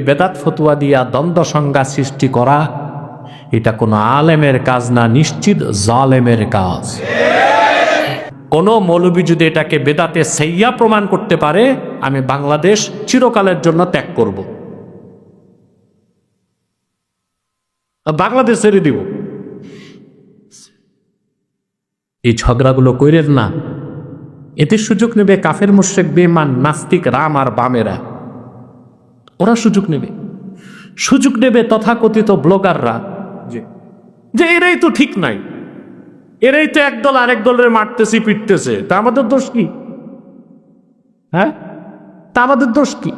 বেদাত ফতুয়া দিয়া দ্বন্দ্ব সংজ্ঞা সৃষ্টি করা এটা কোনো আলেমের কাজ না, নিশ্চিত জালেমের কাজ। কোন মৌলবী যদি এটাকে বেদাতে সাইয়া প্রমাণ করতে পারে, আমি বাংলাদেশ চিরকালের জন্য ত্যাগ করব, বাংলাদেশ ছেড়ে দিব। এই ঝগড়াগুলো কইরেন না, এতে সুযোগ নেবে কাফের মুশরিক বেঈমান নাস্তিক রাম আর বামেরা। ওরা সুযোগ নেবে তথাকথিত ব্লগাররা, যে এরাই তো ঠিক নাই, এরাই তো একদল আরেক দলের মারতেছে পিটতেছে, তা আমাদের দোষ কি? হ্যাঁ, তা আমাদের দোষ কি?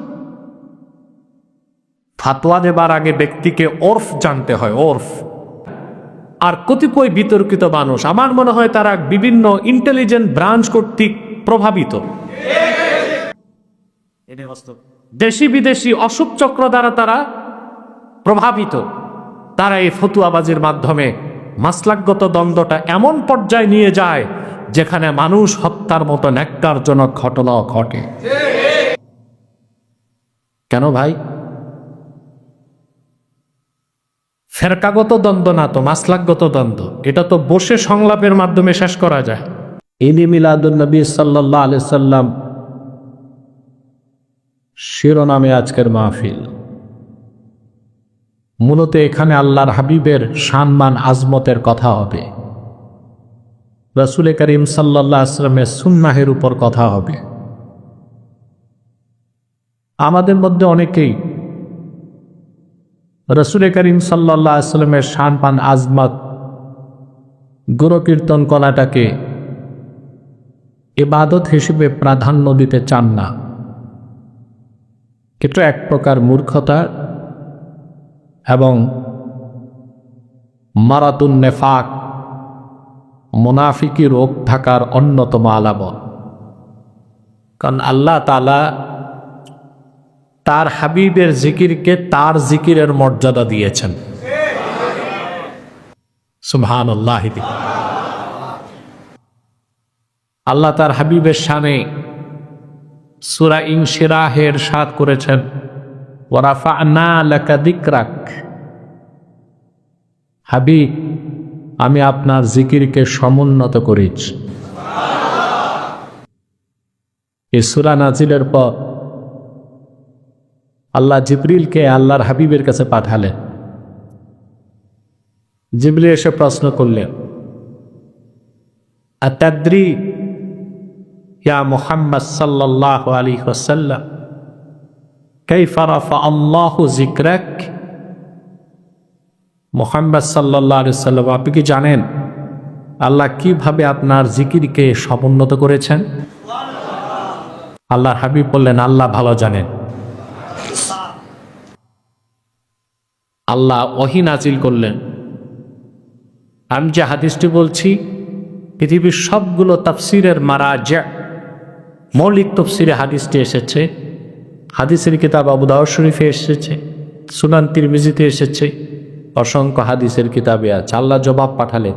ফাতোয়া দেবার আগে ব্যক্তিকে ওরফ জানতে হয়, ওরফ। আর কতিপয় বিতর্কিত মানুষ, আমার মনে হয় তারা বিভিন্ন ইন্টেলিজেন্ট ব্রাঞ্চ কর্তৃক প্রভাবিত, দেশি বিদেশি অশুভ চক্র দ্বারা তারা প্রভাবিত। তারা এই ফতুয়াবাজির মাধ্যমে মাসলাকগত দ্বন্দ্বটা এমন পর্যায়ে নিয়ে যায় যেখানে মানুষ হত্যার মতো ন্যাক্কারজনক ঘটনা ঘটে। কেন ভাই? ফেরকাগত দ্বন্দ্ব না তো, মাসলাকগত দ্বন্দ্ব। এটা তো বসে সংলাপের মাধ্যমে শেষ করা যায়। ঈদে মিলাদুন নবী সাল্লাল্লাহু আলাইহি সাল্লাম শিরোনামে আজকের মাহফিল। মূলত এখানে আল্লাহর হাবিবের শানমান আজমতের কথা হবে, রাসূল করিম সাল্লাল্লাহু আলাইহি ওয়াসাল্লামের সুন্নাহের উপর কথা হবে। আমাদের মধ্যে অনেকেই রাসূল করিম সাল্লাল্লাহু আলাইহি ওয়াসাল্লামের শানমান আজমত গুণকীর্তন করাটাকে ইবাদত হিসেবে প্রাধান্য দিতে চান না। এটা এক প্রকার মূর্খতা এবং মারাতুন নেফাক, মুনাফিকি রোগ থাকার অন্যতম আলামত। কারণ আল্লাহ তাআলা তার হাবিবের জিকিরকে তার জিকিরের মর্যাদা দিয়েছেন। সুবহানাল্লাহ। আল্লাহ তার হাবিবের শানে সূরা ইনশিরাহের ইরশাদ করেছেন, ওয়া রাফা'না লাকা যিকরাক। হাবিব, আমি আপনার জিকিরকে সমুন্নত করেছি। এই সূরা নাজিলের পর আল্লাহ জিবরিলকে আল্লাহর হাবিবের কাছে পাঠালেন। জিবরিল এসে প্রশ্ন করলেন, আতাদরি ইয়া মুহাম্মদ সাল্লাল্লাহু আলাইহি ওয়াসাল্লাম কাইফা রাফা আল্লাহু যিকরাক? মুহাম্মদ সাল্লাল্লাহু আলাইহি ওয়াসাল্লাম, আপনি কি জানেন আল্লাহ কিভাবে আপনার জিকিরকে সমুন্নত করেছেন? আল্লাহর হাবিব বললেন, আল্লাহ ভালো জানেন। আল্লাহ ওহী নাজিল করলেন। আমি যে হাদিসটি বলছি, পৃথিবীর সবগুলো তাফসিরের মারাজা, মৌলিক তাফসিরে হাদিসটি এসেছে। হাদিসের কিতাব আবু দাউদ শরীফে এসেছে, সুনান তিরমিজিতে এসেছে, অসংখ্য হাদিসের কিতাবে আছে। আল্লাহ জবাব পাঠালেন,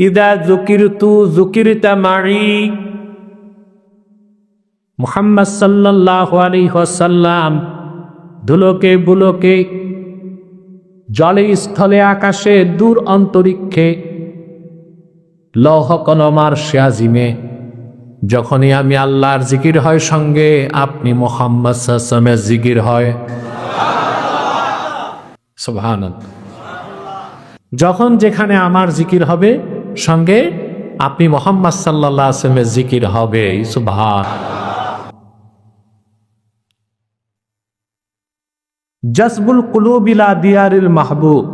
ইদা যুকিরতু যুকিরতা মাই। মুহাম্মদ সাল্লাল্লাহু আলাইহি ওয়াসাল্লাম ধুলোকে বুলোকে, জলে স্থলে আকাশে দূর অন্তরিক্ষে, লৌহ কলমার শাজিমে, যখনই আমি আল্লাহর জিকির হয় সঙ্গে আপনি মুহাম্মদ সাল্লাল্লাহু আলাইহি ওয়াসাল্লামের জিকির হয়। সুবহানাল্লাহ। যখন যেখানে আমার জিকির হবে সঙ্গে আপনি মুহাম্মদ সাল্লাল্লাহু আলাইহি ওয়াসাল্লামের জিকির হবে। সুবহানাল্লাহ। জাসবুল কুলুব ইলা দিয়ারিল মাহবুব,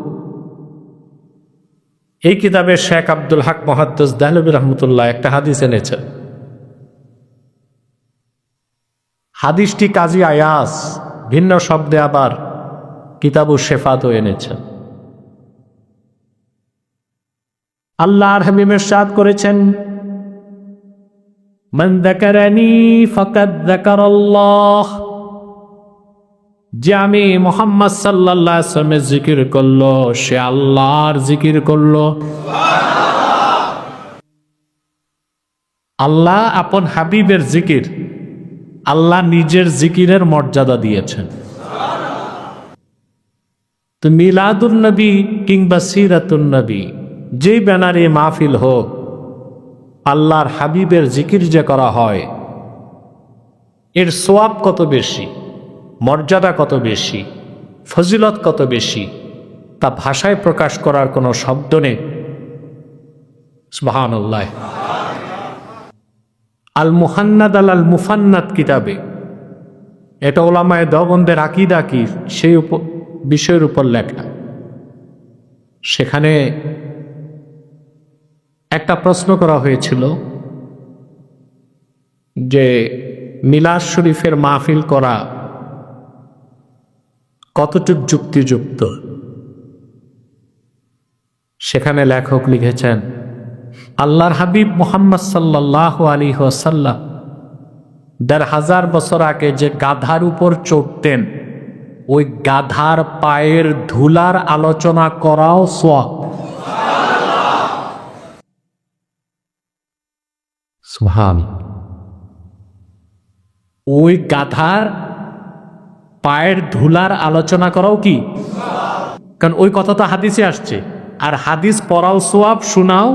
এই কিতাবে শেখ আব্দুল হক মুহাদ্দিস দেহলভী রহমতুল্লাহ একটা হাদিস এনেছেন। হাদিসটি কাজী আয়াস ভিন্ন শব্দে আবার কিতাবুশ শিফাতও এনেছেন। আল্লাহর হাবিব ইরশাদ করেছেন, মান যাকারানি ফাকাদ যাকারাল্লাহ। যে আমি মুহাম্মদ সাল্লাল্লাহু আলাইহি ওয়াসাল্লামের জিকির করলো, সে আল্লাহর জিকির করলো। আল্লাহ আপন হাবিবের জিকির, আল্লাহ নিজের জিকিরের মর্যাদা দিয়েছেন। তো মিলাদুন নবী কিংবা সিরাতুন নবী যেই ব্যানারে মাহফিল হোক, আল্লাহর হাবিবের জিকির যে করা হয়, এর সোয়াব কত বেশি, মর্যাদা কত বেশি, ফজিলত কত বেশি, তা ভাষায় প্রকাশ করার কোনো শব্দ নেই। সুবহানাল্লাহ। আল মুহান্নাদ আল মুফান্নাদ কিতাবে, এটা ওলামায়ে দেওবন্দের আকীদা কি সেই বিষয়ের উপর লেখা। সেখানে একটা প্রশ্ন করা হয়েছিল যে মিলাদ শরীফের মাহফিল করা কতটুক যুক্তিযুক্ত। সেখানে লেখক লিখেছেন, আল্লাহর হাবিব মুহাম্মদ সাল্লাল্লাহু আলাইহি ওয়াসাল্লাম ১,৫০০ বছর আগে যে গাধার উপর চড়তেন, ওই গাধার পায়ের ধুলার আলোচনা করাও সওয়াব। সুবহানাল্লাহ। ওই গাধার পায়ের ধুলার আলোচনা করাও কি? কারণ ওই কথা তো হাদিসে আসছে, আর হাদিস পড়াও সওয়াব, শোনাও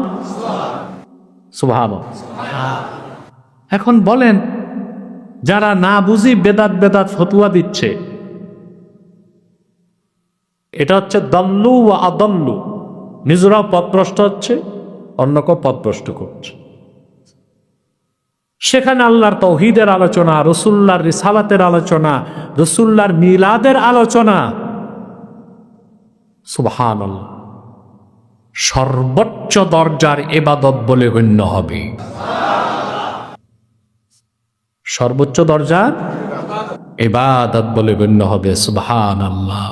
সুবহানাল্লাহ। এখন বলেন, যারা না বুঝি বেদাত বেদাত ফতুয়া দিচ্ছে, এটা হচ্ছে দল্লু ওয়া আদল্লু। নিজেরাও পথভ্রষ্ট হচ্ছে, অন্যকেও পথভ্রষ্ট করছে। সেখানে আল্লাহর তাওহীদের আলোচনা, রাসূলুল্লাহর রিসালাতের আলোচনা, রাসূলুল্লাহর মিলাদের আলোচনা, সুবহানাল্লাহ, সর্বোচ্চ দরজার ইবাদত বলে গণ্য হবে। সর্বোচ্চ দরজার ইবাদত বলে গণ্য হবে। সুবহানাল্লাহ।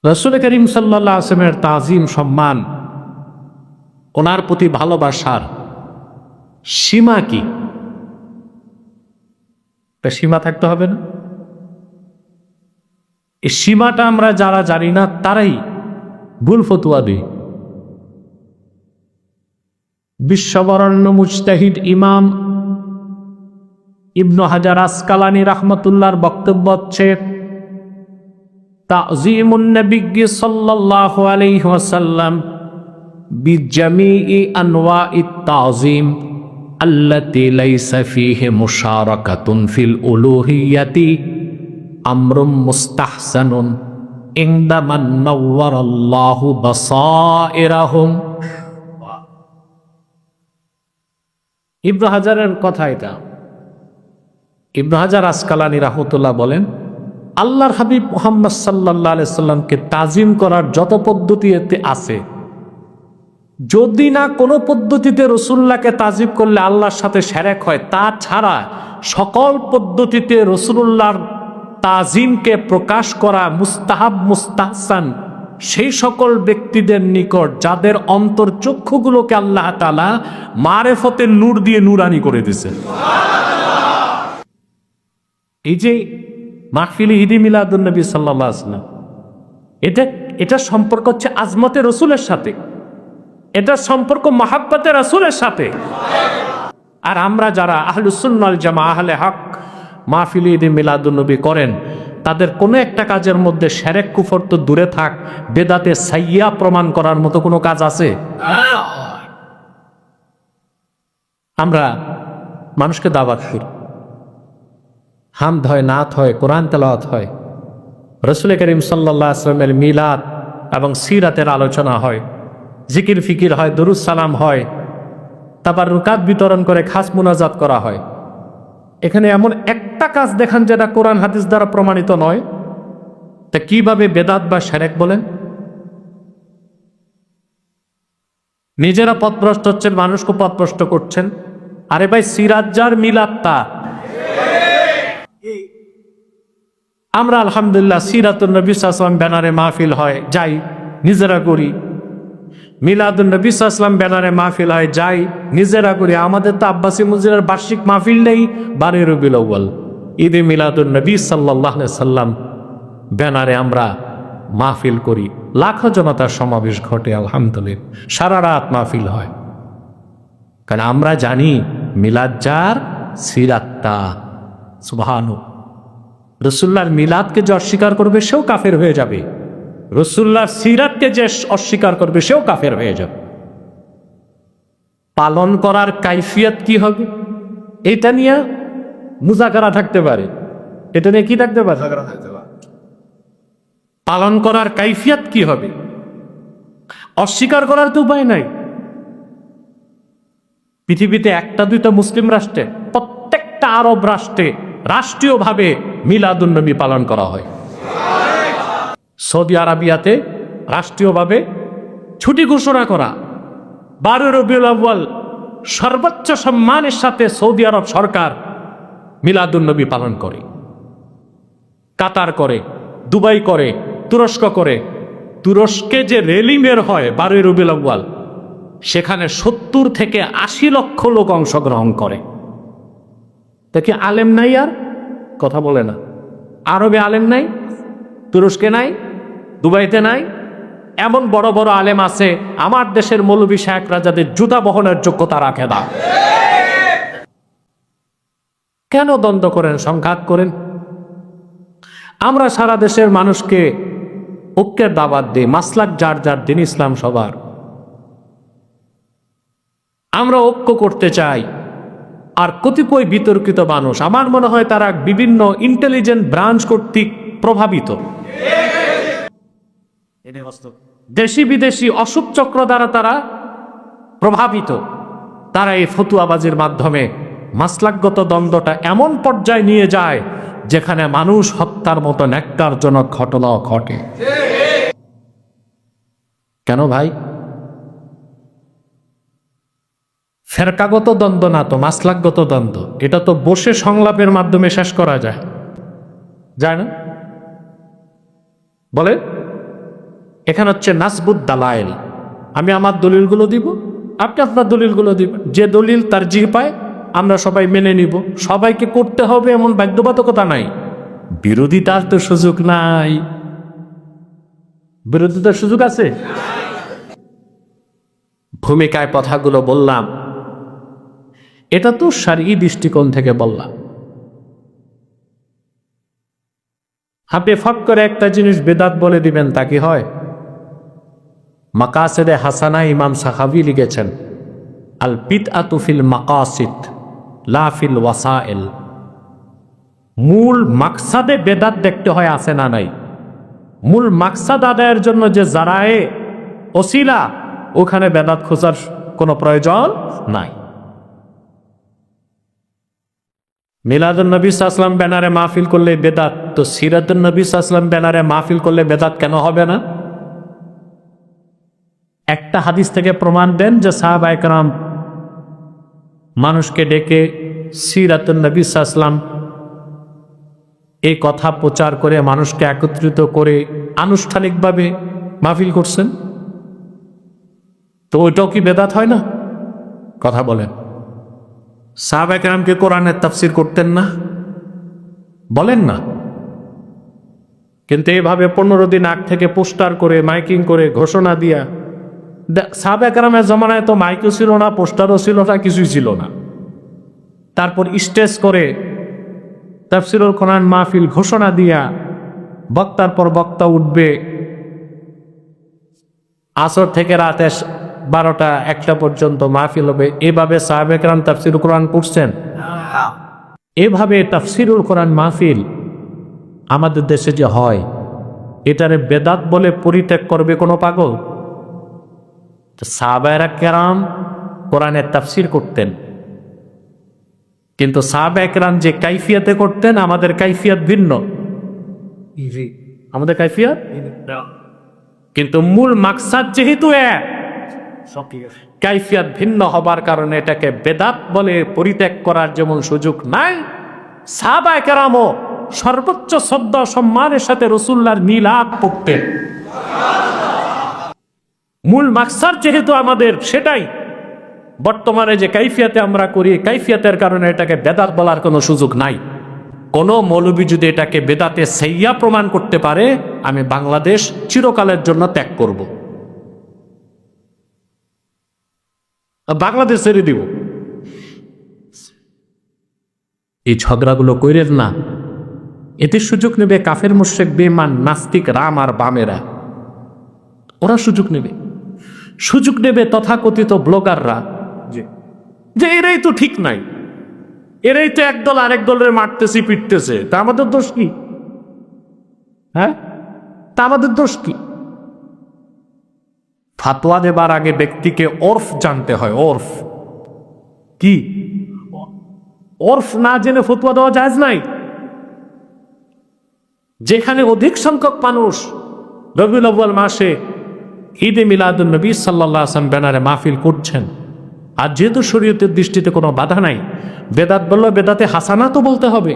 রাসূল করিম সাল্লাল্লাহু আলাইহি ওয়াসাল্লামের তাজিম, সম্মান, ওনার প্রতি ভালোবাসার সীমা কি? সীমা থাকতে হবে না? এই সীমাটা আমরা যারা জানি না তারাই ভুল ফতুয়া দিই। বিশ্ববরণ্য মুজতাহিদ ইমাম ইবনু হাজার আসকালানী রাহমাতুল্লাহর বক্তব্য হচ্ছে, তাযীমুন নবী সাল্লাল্লাহু আলাইহি ওয়াসাল্লাম বিজামিই আনওয়াইত তাযীম আল্লাতী লাইসা ফীহি মুশারাকাতুন ফিল উলূহিয়্যাতি আমরুম মুস্তাহসানুন ইনদা মান নাওয়ারাল্লাহু বাসাইরাহুম। ইবনু হাজারের কথা এটা। ইবনু হাজার আসকালানী রাহমাতুল্লাহ বলেন, আল্লাহর হাবিব মুহাম্মদ সাল্লাল্লাহু আলাইহি সাল্লামকে তাজিম করার যত পদ্ধতি এতে আছে, যদি না কোনো পদ্ধতিতে রাসূলুল্লাহকে তাজিম করলে আল্লাহর সাথে শিরক হয়, তা ছাড়া সকল পদ্ধতিতে রাসূলুল্লাহর তাজিমকে প্রকাশ করা মুস্তাহাব, মুস্তাহসান সেই সকল ব্যক্তিদের নিকট যাদের অন্তর চক্ষুগুলোকে আল্লাহ তাআলা মারেফতের নূর দিয়ে নূরানি করে দিয়েছেন। এই যে মাহফিলে ঈদে মিলাদুন নবী সাল্লাল্লাহু আলাইহি ওয়াসাল্লাম, এটা সম্পর্ক হচ্ছে আজমতে রাসূলের সাথে, এটা সম্পর্ক মহাব্বতে রাসূলের সাথে। আর আমরা যারা আহলুস সুন্নাহ ওয়াল জামাআহ, আহলে হক, মাহফিলে ঈদে মিলাদুন নবী করেন, তাদের কোনো একটা কাজের মধ্যে শিরক কুফর তো দূরে থাক, বেদাতে সাইয়্যা প্রমাণ করার মতো কোনো কাজ আছে? আমরা মানুষকে দাওয়াত করি, হামদ হয়, নাত হয়, কোরআন তেলাওয়াত হয়, রাসূল করিম সাল্লাল্লাহু আলাইহি ওয়াসাল্লামের মিলাদ এবং সিরাতের আলোচনা হয়, জিকির ফিকির হয়, দরুদ সালাম হয়, তারপর রুকাত বিতরণ করে খাস মুনাজাত করা হয়। এখানে এমন একটা কাজ দেখান যেটা কোরআন হাদিস দ্বারা প্রমাণিত নয়, তা কিভাবে বেদাত বা শিরক বলেন? নিজেরা পথভ্রষ্ট হচ্ছেন, মানুষকে পথভ্রষ্ট করছেন। আরে ভাই, সিরাত যার, মিলাদ তার। আমরা আলহামদুলিল্লাহ সিরাতুন নবী সাল্লাল্লাহু আলাইহি ওয়াসাল্লাম ব্যানারে মাহফিল হয়, যাই, নিজেরা করি। মিলাদুন নবী সাল্লাল্লাহু আলাইহি ওয়াসাল্লাম ব্যানারে মাহফিল হয়, যাই, নিজেরা করি। আমাদের তো আব্বাসী মসজিদের বার্ষিক মাহফিল নেই 12 রবিউল আউয়াল। ঈদে মিলাদুন নবী সাল্লাল্লাহু আলাইহি ওয়াসাল্লাম ব্যানারে আমরা মাহফিল করি, লাখো জনতার সমাবেশ ঘটে, আলহামদুলিল্লাহ, সারা রাত মাহফিল হয়। কারণ আমরা জানি মিলাদ যার, সিরাত তার। সুবহানাল্লাহ। রসুল্লাহর মিলাদকে যে অস্বীকার করবে সেও কাফের হয়ে যাবে, রসুল্লাহর সিরাতকে যে অস্বীকার করবে সেও কাফের হয়ে যাবে। পালন করার কাইফিয়ত কি হবে এটা নিয়ে মুজাকারা থাকতে পারে, এটা নিয়ে কি থাকতে পারে, পালন করার কাইফিয়ত কি হবে, অস্বীকার করার তো উপায় নাই। পৃথিবীতে একটা দুইটা মুসলিম রাষ্ট্রে, প্রত্যেকটা আরব রাষ্ট্রে রাষ্ট্রীয়ভাবে মিলাদুন্নবী পালন করা হয়। সৌদি আরবিয়াতে রাষ্ট্রীয়ভাবে ছুটি ঘোষণা করা, 12 রবিউল আউয়াল সর্বোচ্চ সম্মানের সাথে সৌদি আরব সরকার মিলাদুন্নবী পালন করে। কাতার করে, দুবাই করে, তুরস্ক করে। তুরস্কে যে রেলি বের হয় 12 রবিউল আউয়াল, সেখানে 70 থেকে 80 লক্ষ লোক অংশগ্রহণ করে। দেখি আলেম নাই, আর কথা বলে না। আরবে আলেম নাই, তুরস্কে নাই, দুবাইতে নাই। এমন বড় বড় আলেম আছে আমার দেশের মৌলবী শায়েখরা যাদের জুতা বহনের যোগ্যতা রাখে না। কেন দ্বন্দ্ব করেন, সংঘাত করেন? আমরা সারা দেশের মানুষকে ঐক্যের দাওয়াত দিই, মাসলাক যার যার, দিন ইসলাম সবার। আমরা ঐক্য করতে চাই। আর কতিপয় বিতর্কিত মানুষ, আমার মনে হয় তারা বিভিন্ন ইন্টেলিজেন্ট ব্রাঞ্চ কর্তৃক প্রভাবিত, দেশি বিদেশি অশুভ চক্র দ্বারা তারা প্রভাবিত। তারা এই ফতুয়াবাজির মাধ্যমে মাসলাকগত দ্বন্দ্বটা এমন পর্যায়ে নিয়ে যায় যেখানে মানুষ হত্যার মতো ন্যাক্কারজনক ঘটনাও ঘটে। কেন ভাই? ফেরকাগত দ্বন্দ্ব না তো, মাসলাকগত দ্বন্দ্ব। এটা তো বসে সংলাপের মাধ্যমে শেষ করা যায়, যায় না? বলে এখানে হচ্ছে নাসবুদ দালাইল। আমি আমার দলিলগুলো দিব, আপনি আপনার দলিলগুলো দিবেন। যে দলিল তার জি পায় আমরা সবাই মেনে নিব। সবাইকে করতে হবে এমন বাধ্যবাধকতা নাই। বিরোধিতার তো সুযোগ নাই। বিরোধিতার সুযোগ আছে? ভূমিকায় কথাগুলো বললাম, এটা তো শারঈ দৃষ্টিকোণ থেকে বললাম। আপনি ফট করে একটা জিনিস বেদাত বলে দিবেন, তা কি হয়? মাকাসিদে হাসানা ইমাম সাখাবী লিখেছেন, আল বিদআতু ফিল মাকাসিদ লা ফিল ওয়াসাইল। মূল মাকসাদে বেদাত দেখতে হয়, আছে না নাই? মূল মাকসাদ আদায়ের জন্য যে জারায়ে ওসিলা, ওখানে বেদাত খোঁজার কোনো প্রয়োজন নাই। মিলাদুন নবী সাল্লাল্লাহু আলাইহি ওয়াসাল্লাম ব্যানারে মাহফিল করলে বেদাত, তো সিরাতুন নবী সাল্লাল্লাহু আলাইহি ওয়াসাল্লাম ব্যানারে মাহফিল করলে বেদাত কেন হবে না? একটা হাদিস থেকে প্রমাণ দেন যে সাহাবায়ে কেরাম মানুষকে ডেকে সিরাতুন নবী সাল্লাল্লাহু আলাইহি ওয়াসাল্লাম এই কথা প্রচার করে মানুষকে একত্রিত করে আনুষ্ঠানিকভাবে মাহফিল করছেন। তো ওইটাও কি বেদাত হয় না? কথা বলেন। সাহাবায়ে কেরামকে কোরআনের তাফসীর করতেন না? বলেন না। কিন্তু এভাবে 15 দিন আগ থেকে পোস্টার করে, মাইকিং করে, ঘোষণা দিয়া, সাহাবায়ে কেরামের জমানায় তো মাইকও ছিল না, পোস্টারও ছিল না, কিছুই ছিল না। তারপর স্টেজ করে তাফসীরুল কোরআন মাহফিল ঘোষণা দিয়া, বক্তার পর বক্তা উঠবে, আসর থেকে রাতে 12টা 1টা পর্যন্ত মাহফিল হবে। এভাবে সাহাবায়ে কেরাম তাফসীরুল কোরআন পড়ছেন। এভাবে তাফসীরুল কোরআন মাহফিল আমাদের দেশে যে হয়, এটারে বেদাত বলে পরিত্যাগ করবে কোনো পাগল? সাহাবায়ে কেরাম কোরআনের তাফসীর করতেন, কিন্তু সাহাবায়ে কেরাম যে কাইফিয়াতে করতেন, আমাদের কাইফিয়াত ভিন্ন। আমাদের কাইফিয়াত কিন্তু মূল মাকসাদ যেহেতু এক, কাইফিয়াত ভিন্ন হবার কারণে এটাকে বেদাত বলে পরিত্যাগ করার যেমন সুযোগ নাই, সাহাবায়ে কেরামও সর্বোচ্চ শ্রদ্ধা সম্মানের সাথে রাসূলুল্লাহর মিলাদ পড়তেন। মূল মাকসাদ যেহেতু আমাদের সেটাই, বর্তমানে যে কাইফিয়াতে আমরা করি, কাইফিয়াতের কারণে এটাকে বেদাত বলার কোনো সুযোগ নাই। কোন মৌলবী যদি এটাকে বেদাতে সাইয়া প্রমাণ করতে পারে, আমি বাংলাদেশ চিরকালের জন্য ত্যাগ করব, বাংলাদেশ ছেড়ে দিব। এই ঝগড়াগুলো কইরেন না, এতে সুযোগ নেবে কাফের মুশরিক বেঈমান নাস্তিক রাম আর বামেরা। ওরা সুযোগ নেবে। সুযোগ নেবে তথাকথিত ব্লগাররা, যে এরাই তো ঠিক নাই, এরাই তো একদল আরেক দলের মারতেছে পিটতেছে, তা আমাদের দোষ কি? হ্যাঁ, তা আমাদের দোষ কি? ফাতোয়া দেবার আগে ব্যক্তিকে ওরফ জানতে হয়। ওরফ কি? ওরফ না জেনে ফতোয়া দেওয়া জায়েজ নাই। যেখানে অধিক সংখ্যক মানুষ রবিউল আউয়াল মাসে ঈদে মিলাদুন নবী সাল্লাল্লাহু আলাইহি ওয়াসাল্লাম ব্যানারে মাহফিল করছেন, আর যেহেতু শরীয়তের দৃষ্টিতে কোনো বাধা নাই, বেদাত বললে বেদাতে হাসানা তো বলতে হবে।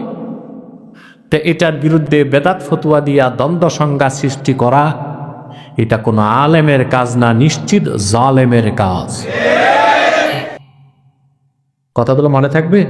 তো এটার বিরুদ্ধে বেদাত ফতোয়া দিয়া দ্বন্দ্ব সংজ্ঞা সৃষ্টি করা, এটা কোনো আলেমের কাজ না, নিশ্চিত জালেমের কাজ। কথাগুলো মনে থাকবে।